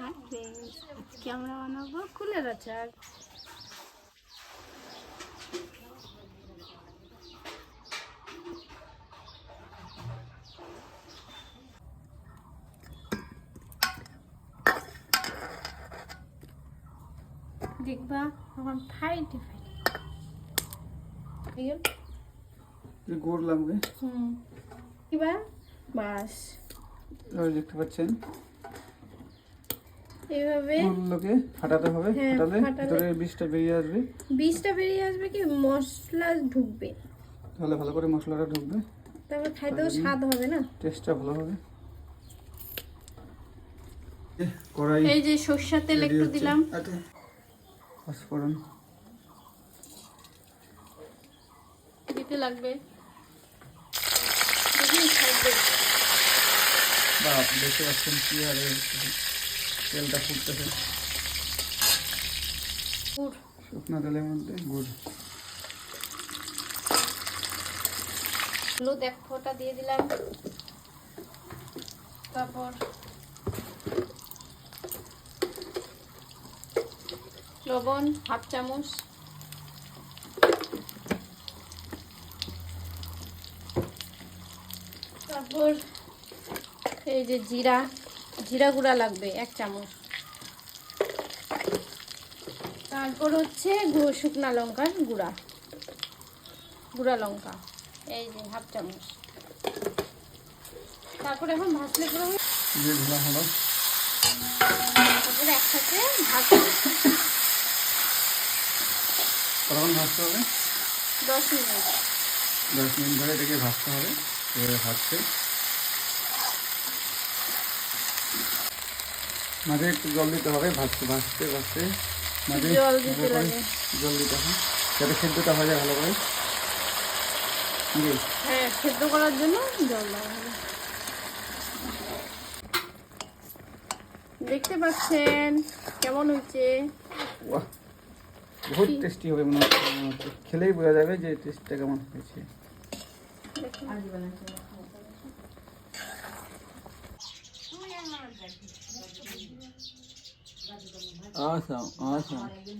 Hi friends, আজকে আমরা বানাবো কুলের আচার। দেখবা আমার ফাইটে গুড় লাগবে। এবার বাস দেখতে পাচ্ছেন এইভাবে গুড়গুলোকে ফাটাতে হবে। ফাটালে ভিতরে বীজটা বেরিয়ে আসবে। বীজটা বেরিয়ে আসবে কি মশলা ঢুকবে, তাহলে ভালো করে মশলাটা ঢুকবে, তারপর খাইতেও স্বাদ হবে না, টেস্টটা ভালো হবে। কড়াই এই যে সরষের তেল একটু দিলাম, পাঁচফোড়ন দিতে লাগবে। বাপ দেখতে পাচ্ছেন কি হারে তেলটা ফুটতেছে। শুকনো তেলের মধ্যে গুড়, হলুদ এক ফোঁটা দিয়ে দিলাম, তারপর লবণ হাফ চামচ, তারপর এই যে জিরা গুঁড়া লাগবে 1 চামচ, তারপর হচ্ছে শুকনা লঙ্কার গুঁড়া লঙ্কা এই যে হাফ চামচ। তারপর এখন ভাজলে পুরো হলো। তারপরে একসাথে ভাজতে কতক্ষণ ভাজতে হবে? 10 মিনিট। 10 মিনিট ধরে এটাকে ভাজতে হবে। এভাবে ভাজতে মাঝে একটু জল দিতে হবে। ভাজতে ভাজতে ভাজতে মাঝে জল দিতে লাগে, জল দিতে হবে যাতে সেদ্ধটা হয়ে যায় ভালো করে। হ্যাঁ, সেদ্ধ করার জন্য জল দেওয়া হবে। দেখতে পাচ্ছেন কেমন হয়েছে? বাহ, বহুত টেস্টি হবে মনে হচ্ছে। খেলেই বোঝা যাবে যে টেস্টটা কেমন হয়েছে। আচ্ছা আচ্ছা।